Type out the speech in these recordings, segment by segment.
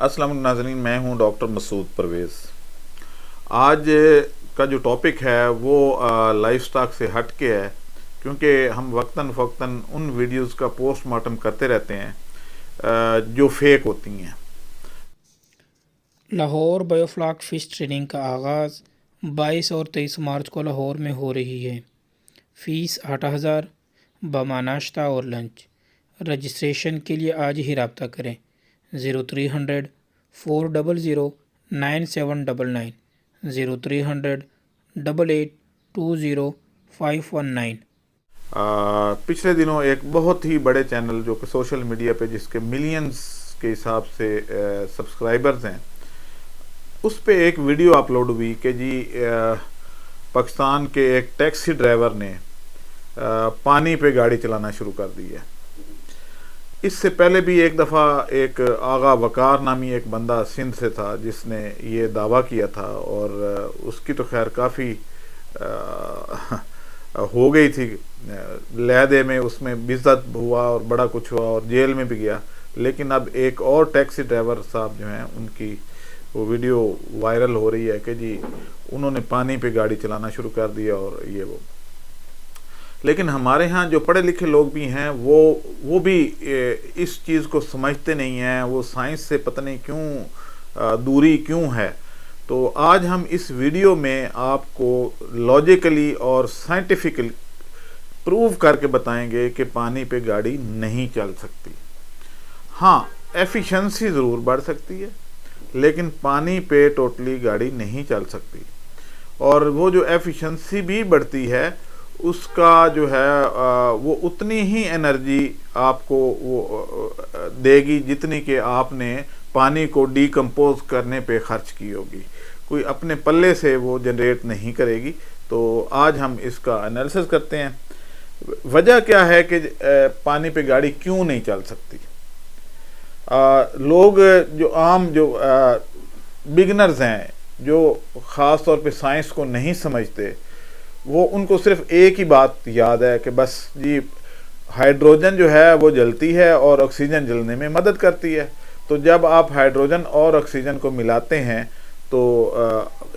अस्सलाम वालेकुम नाज़रीन, मैं हूं डॉक्टर मसूद परवेज़। आज का जो टॉपिक है वो लाइफ स्टॉक से हट के है, क्योंकि हम वक्तन फ़वक्तन उन वीडियोस का पोस्टमार्टम करते रहते हैं जो फेक होती हैं। लाहौर बायोफ्लॉक फ़िश ट्रेनिंग का आगाज़ 22 और 23 मार्च को लाहौर में हो रही है। फ़ीस 8,000 बमा नाश्ता और लंच। रजिस्ट्रेशन के लिए आज ही रब्ता करें 0300 400 9799 0300 8820 519। पिछले दिनों एक बहुत ही बड़े चैनल जो कि सोशल मीडिया पे जिसके मिलियंस के हिसाब से सब्सक्राइबर्स हैं, उस पे एक वीडियो अपलोड हुई कि जी पाकिस्तान के एक टैक्सी ड्राइवर ने पानी पे गाड़ी चलाना शुरू कर दी है। इससे पहले भी एक दफ़ा एक आगा वकार नामी एक बंदा सिंध से था जिसने ये दावा किया था, और उसकी तो खैर काफ़ी हो गई थी लहदे में, उसमें बेइज्जत हुआ और बड़ा कुछ हुआ और जेल में भी गया। लेकिन अब एक और टैक्सी ड्राइवर साहब जो हैं, उनकी वो वीडियो वायरल हो रही है कि जी उन्होंने पानी पे गाड़ी चलाना शुरू कर दिया और ये वो। लेकिन हमारे यहाँ जो पढ़े लिखे लोग भी हैं वो भी इस चीज़ को समझते नहीं हैं। वो साइंस से पता नहीं क्यों दूरी क्यों है। तो आज हम इस वीडियो में आपको लॉजिकली और साइंटिफिकली प्रूव करके बताएंगे कि पानी पे गाड़ी नहीं चल सकती। हाँ, एफिशिएंसी ज़रूर बढ़ सकती है, लेकिन पानी पे टोटली गाड़ी नहीं चल सकती। और वो जो एफिशिएंसी भी बढ़ती है उसका जो है वो उतनी ही एनर्जी आपको वो देगी जितनी कि आपने पानी को डीकम्पोज करने पे खर्च की होगी। कोई अपने पल्ले से वो जनरेट नहीं करेगी। तो आज हम इसका एनालिसिस करते हैं। वजह क्या है कि पानी पे गाड़ी क्यों नहीं चल सकती। लोग जो आम जो बिगनर्स हैं, जो ख़ास तौर पे साइंस को नहीं समझते, वो उनको सिर्फ एक ही बात याद है कि बस जी हाइड्रोजन जो है वो जलती है और ऑक्सीजन जलने में मदद करती है। तो जब आप हाइड्रोजन और ऑक्सीजन को मिलाते हैं तो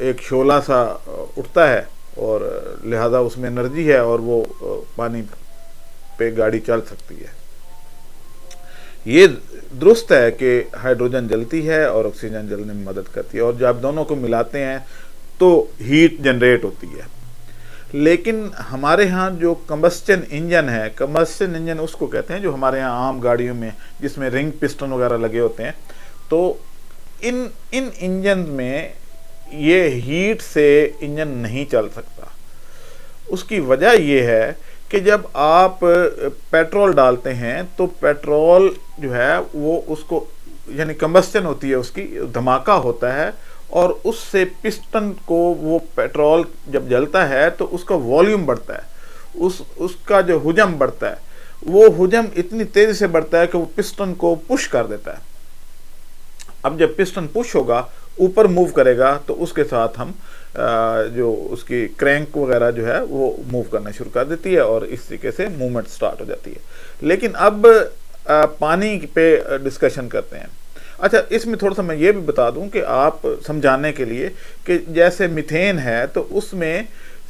एक शोला सा उठता है और लिहाजा उसमें एनर्जी है और वो पानी पे गाड़ी चल सकती है। ये दुरुस्त है कि हाइड्रोजन जलती है और ऑक्सीजन जलने में मदद करती है, और जब दोनों को मिलाते हैं तो हीट जनरेट होती है। लेकिन हमारे यहाँ जो कंबस्चन इंजन है, कंबस्चन इंजन उसको कहते हैं जो हमारे यहाँ आम गाड़ियों में जिसमें रिंग पिस्टन वगैरह लगे होते हैं, तो इन इंजन में ये हीट से इंजन नहीं चल सकता। उसकी वजह ये है कि जब आप पेट्रोल डालते हैं तो पेट्रोल जो है वो उसको यानी कंबस्चन होती है, उसकी धमाका होता है, और उससे पिस्टन को वो पेट्रोल जब जलता है तो उसका वॉल्यूम बढ़ता है, उसका जो हुजम बढ़ता है, वो हुजम इतनी तेज़ी से बढ़ता है कि वो पिस्टन को पुश कर देता है। अब जब पिस्टन पुश होगा, ऊपर मूव करेगा, तो उसके साथ हम जो उसकी क्रैंक वगैरह जो है वो मूव करना शुरू कर देती है और इस तरीके से मूवमेंट स्टार्ट हो जाती है। लेकिन अब पानी पे डिस्कशन करते हैं। अच्छा, इसमें थोड़ा सा मैं ये भी बता दूं कि आप समझाने के लिए कि जैसे मीथेन है तो उसमें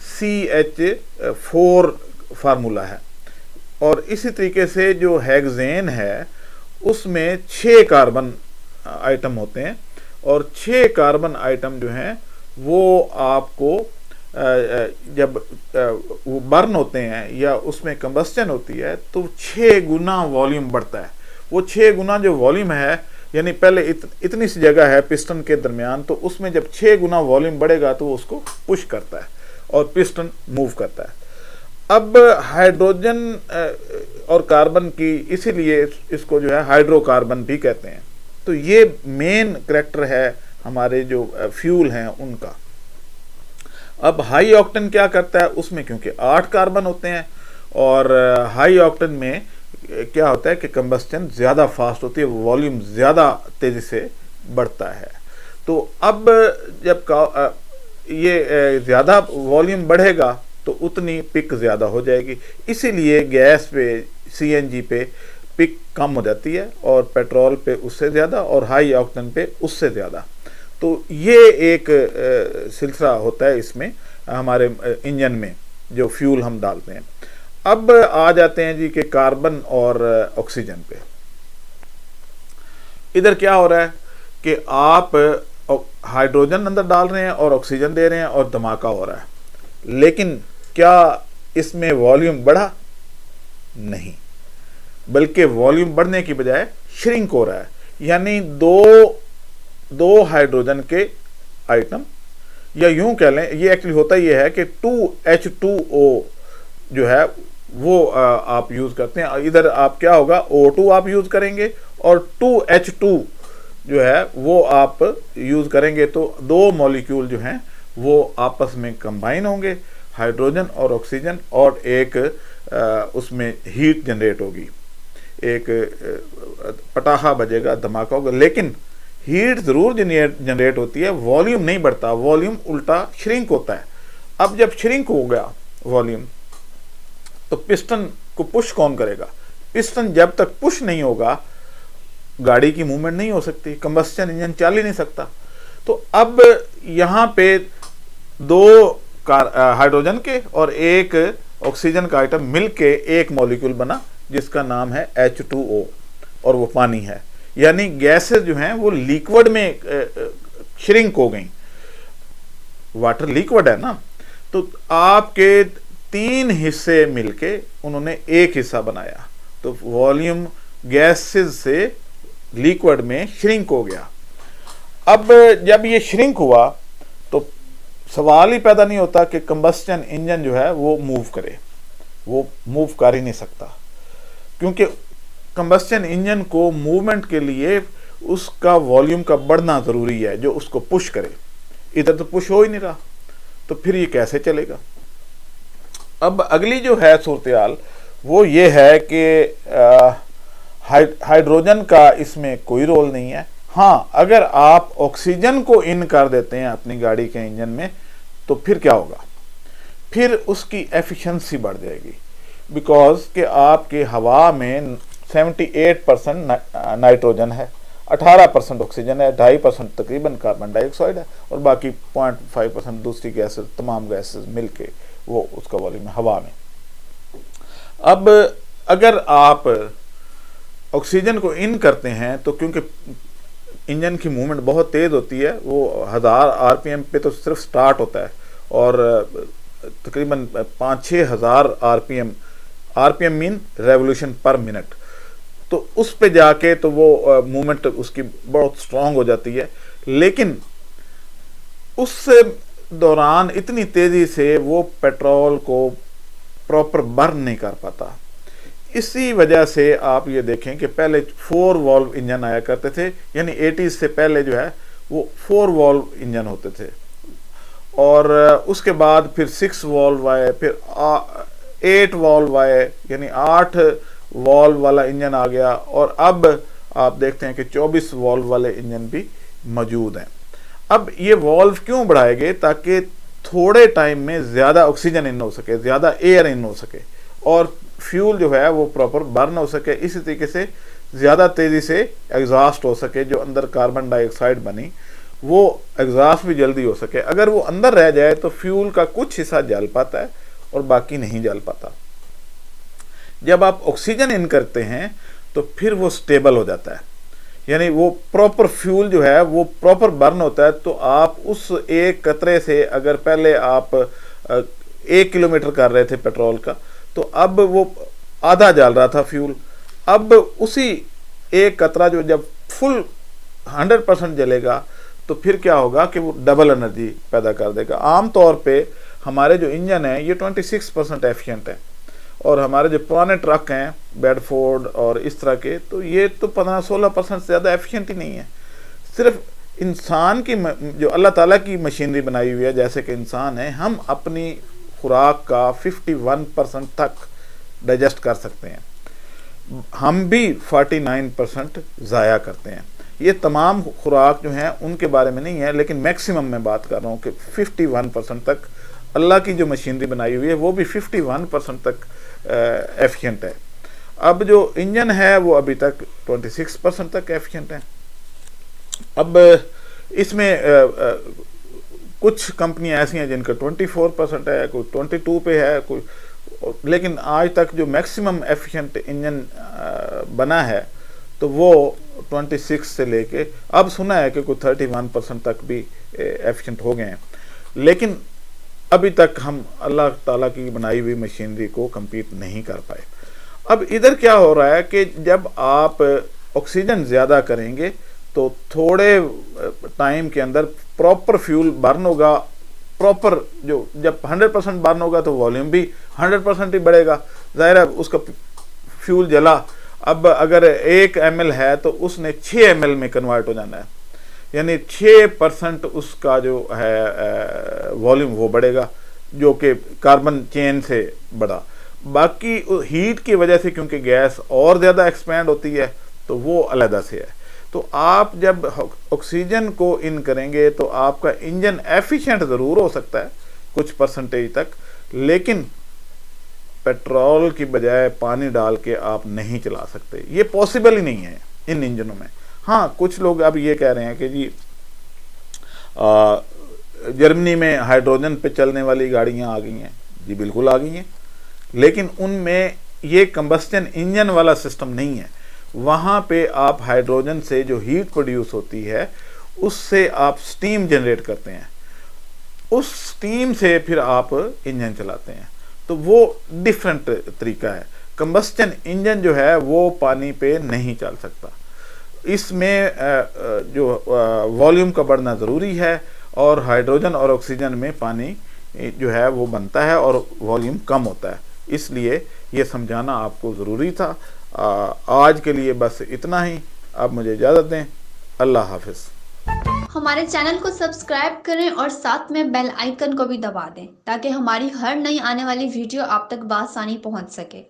CH4 फार्मूला है, और इसी तरीके से जो हेक्सेन है उसमें 6 कार्बन आइटम होते हैं, और 6 कार्बन आइटम जो हैं वो आपको जब वो बर्न होते हैं या उसमें कंबस्चन होती है तो 6 गुना वॉल्यूम बढ़ता है। वो 6 गुना जो वॉल्यूम है, यानी पहले इतनी सी जगह है पिस्टन के दरमियान, तो उसमें जब 6 गुना वॉल्यूम बढ़ेगा तो वो उसको पुश करता है और पिस्टन मूव करता है। अब हाइड्रोजन और कार्बन की, इसीलिए इसको जो है हाइड्रोकार्बन भी कहते हैं। तो ये मेन करैक्टर है हमारे जो फ्यूल हैं उनका। अब हाई ऑक्टेन क्या करता है, उसमें क्योंकि 8 कार्बन होते हैं, और हाई ऑक्टेन में क्या होता है कि कंबस्चन ज़्यादा फास्ट होती है, वॉल्यूम ज़्यादा तेज़ी से बढ़ता है। तो अब जब ये ज़्यादा वॉल्यूम बढ़ेगा तो उतनी पिक ज़्यादा हो जाएगी। इसीलिए गैस पे, CNG पे पिक कम हो जाती है, और पेट्रोल पे उससे ज़्यादा और हाई ऑक्टेन पे उससे ज़्यादा। तो ये एक सिलसिला होता है इसमें हमारे इंजन में जो फ्यूल हम डालते हैं। अब आ जाते हैं जी कि कार्बन और ऑक्सीजन पे। इधर क्या हो रहा है कि आप हाइड्रोजन अंदर डाल रहे हैं और ऑक्सीजन दे रहे हैं और धमाका हो रहा है, लेकिन क्या इसमें वॉल्यूम बढ़ा? नहीं, बल्कि वॉल्यूम बढ़ने की बजाय श्रिंक हो रहा है। यानी दो हाइड्रोजन के आइटम, या यूं कह लें, ये एक्चुअली होता ये है कि 2H2O जो है वो आप यूज करते हैं। इधर आप क्या होगा, O2 आप यूज करेंगे और 2H2 जो है वो आप यूज करेंगे, तो दो मॉलिक्यूल जो हैं वो आपस में कंबाइन होंगे, हाइड्रोजन और ऑक्सीजन, और एक उसमें हीट जनरेट होगी, एक पटाखा बजेगा, धमाका होगा, लेकिन हीट जरूर जनरेट होती है, वॉल्यूम नहीं बढ़ता, वॉल्यूम उल्टा श्रिंक होता है। अब जब श्रिंक हो गया वॉल्यूम, तो पिस्टन को पुश कौन करेगा? पिस्टन जब तक पुश नहीं होगा गाड़ी की मूवमेंट नहीं हो सकती, कंबस्शन इंजन चल ही नहीं सकता। तो अब यहाँ पे दो हाइड्रोजन के और एक ऑक्सीजन का आइटम मिलके एक मॉलिक्यूल बना जिसका नाम है H2O, और वो पानी है। यानी गैसेस जो हैं वो लिक्विड में श्रिंक हो गई। वाटर लिक्विड है ना, तो आपके 3 हिस्से मिलके उन्होंने एक हिस्सा बनाया, तो वॉल्यूम गैसेस से लिक्विड में श्रिंक हो गया। अब जब ये श्रिंक हुआ तो सवाल ही पैदा नहीं होता कि कंबस्टन इंजन जो है वो मूव करे, वो मूव कर ही नहीं सकता, क्योंकि कंबस्टन इंजन को मूवमेंट के लिए उसका वॉल्यूम का बढ़ना ज़रूरी है जो उसको पुश करे। इधर तो पुश हो ही नहीं रहा, तो फिर ये कैसे चलेगा? अब अगली जो है सूरत-ए-हाल वो ये है कि हाइड्रोजन का इसमें कोई रोल नहीं है। हाँ, अगर आप ऑक्सीजन को इन कर देते हैं अपनी गाड़ी के इंजन में, तो फिर क्या होगा? फिर उसकी एफिशिएंसी बढ़ जाएगी, बिकॉज कि आपके हवा में 78% नाइट्रोजन है, 18% ऑक्सीजन है, 2.5% तकरीबन कार्बन डाइऑक्साइड है, और बाकी 0.5% दूसरी गैसेस, तमाम गैसेस मिलके वो उसका वॉल्यूम है हवा में। अब अगर आप ऑक्सीजन को इन करते हैं तो क्योंकि इंजन की मूवमेंट बहुत तेज़ होती है, वो 1000 RPM पे तो सिर्फ स्टार्ट होता है, और तकरीबन 5-6 हज़ार RPM मीन रेवोल्यूशन पर मिनट, तो उस पे जाके तो वो मूवमेंट उसकी बहुत स्ट्रांग हो जाती है। लेकिन उस दौरान इतनी तेज़ी से वो पेट्रोल को प्रॉपर बर्न नहीं कर पाता। इसी वजह से आप ये देखें कि पहले 4 वॉल्व इंजन आया करते थे, यानी 80s से पहले जो है वो 4 वॉल्व इंजन होते थे, और उसके बाद फिर 6 वॉल्व आए, फिर 8 वॉल्व आए, यानी 8 वॉल्व वाला इंजन आ गया, और अब आप देखते हैं कि 24 वॉल्व वाले इंजन भी मौजूद हैं। अब ये वॉल्व क्यों बढ़ाएंगे? ताकि थोड़े टाइम में ज़्यादा ऑक्सीजन इन हो सके, ज़्यादा एयर इन हो सके, और फ्यूल जो है वो प्रॉपर बर्न हो सके, इसी तरीके से ज़्यादा तेज़ी से एग्जॉस्ट हो सके, जो अंदर कार्बन डाइऑक्साइड बनी वो एग्जॉस्ट भी जल्दी हो सके। अगर वो अंदर रह जाए तो फ्यूल का कुछ हिस्सा जल पाता है और बाकी नहीं जल पाता। जब आप ऑक्सीजन इन करते हैं तो फिर वो स्टेबल हो जाता है, यानी वो प्रॉपर फ्यूल जो है वो प्रॉपर बर्न होता है। तो आप उस एक कतरे से, अगर पहले आप 1 किलोमीटर कर रहे थे पेट्रोल का, तो अब वो आधा जल रहा था फ्यूल, अब उसी एक कतरा जो जब फुल 100% जलेगा तो फिर क्या होगा कि वो डबल एनर्जी पैदा कर देगा। आम तौर पे हमारे जो इंजन है ये 26% एफिशिएंट है, और हमारे जो पुराने ट्रक हैं बेडफोर्ड और इस तरह के, तो ये तो 15-16% से ज़्यादा एफिशिएंट ही नहीं है। सिर्फ इंसान की जो अल्लाह ताला की मशीनरी बनाई हुई है, जैसे कि इंसान है, हम अपनी खुराक का 51% तक डाइजेस्ट कर सकते हैं, हम भी 49% ज़ाया करते हैं। ये तमाम खुराक जो हैं उनके बारे में नहीं है, लेकिन मैक्सिमम मैं बात कर रहा हूँ कि 51% तक अल्लाह की जो मशीनरी बनाई हुई है वो भी 51% तक एफिशिएंट है। अब जो इंजन है वो अभी तक 26% तक एफिशिएंट है। अब इसमें कुछ कंपनियां ऐसी हैं जिनका 24% है, कोई 22 पे है, कोई, लेकिन आज तक जो मैक्सिमम एफिशिएंट इंजन बना है तो वो 26 से लेके अब सुना है कि कोई 31% तक भी एफिशिएंट हो गए हैं। लेकिन अभी तक हम अल्लाह ताला की बनाई हुई मशीनरी को compete नहीं कर पाए। अब इधर क्या हो रहा है कि जब आप ऑक्सीजन ज़्यादा करेंगे तो थोड़े टाइम के अंदर प्रॉपर फ्यूल बर्न होगा, प्रॉपर जो जब 100% बर्न होगा तो वॉल्यूम भी 100% ही बढ़ेगा, ज़ाहिर है उसका फ्यूल जला। अब अगर 1 ml है तो उसने 6 ml में कन्वर्ट हो जाना है, यानी 6% उसका जो है वॉल्यूम वो बढ़ेगा, जो कि कार्बन चेन से बढ़ा। बाकी हीट की वजह से क्योंकि गैस और ज़्यादा एक्सपेंड होती है तो वो अलग से है। तो आप जब ऑक्सीजन को इन करेंगे तो आपका इंजन एफिशिएंट ज़रूर हो सकता है कुछ परसेंटेज तक, लेकिन पेट्रोल की बजाय पानी डाल के आप नहीं चला सकते, ये पॉसिबल ही नहीं है इन इंजनों में। हाँ, कुछ लोग अब ये कह रहे हैं कि जी जर्मनी में हाइड्रोजन पे चलने वाली गाड़ियाँ आ गई हैं। जी बिल्कुल आ गई हैं, लेकिन उनमें ये कंबस्टन इंजन वाला सिस्टम नहीं है। वहाँ पे आप हाइड्रोजन से जो हीट प्रोड्यूस होती है उससे आप स्टीम जनरेट करते हैं, उस स्टीम से फिर आप इंजन चलाते हैं, तो वो डिफरेंट तरीका है। कंबस्टन इंजन जो है वो पानी पे नहीं चल सकता, इसमें जो वॉल्यूम का बढ़ना ज़रूरी है, और हाइड्रोजन और ऑक्सीजन में पानी जो है वो बनता है और वॉल्यूम कम होता है, इसलिए ये समझाना आपको ज़रूरी था। आज के लिए बस इतना ही, अब मुझे इजाज़त दें। अल्लाह हाफिज़। हमारे चैनल को सब्सक्राइब करें और साथ में बेल आइकन को भी दबा दें ताकि हमारी हर नई आने वाली वीडियो आप तक बआसानी पहुंच सके।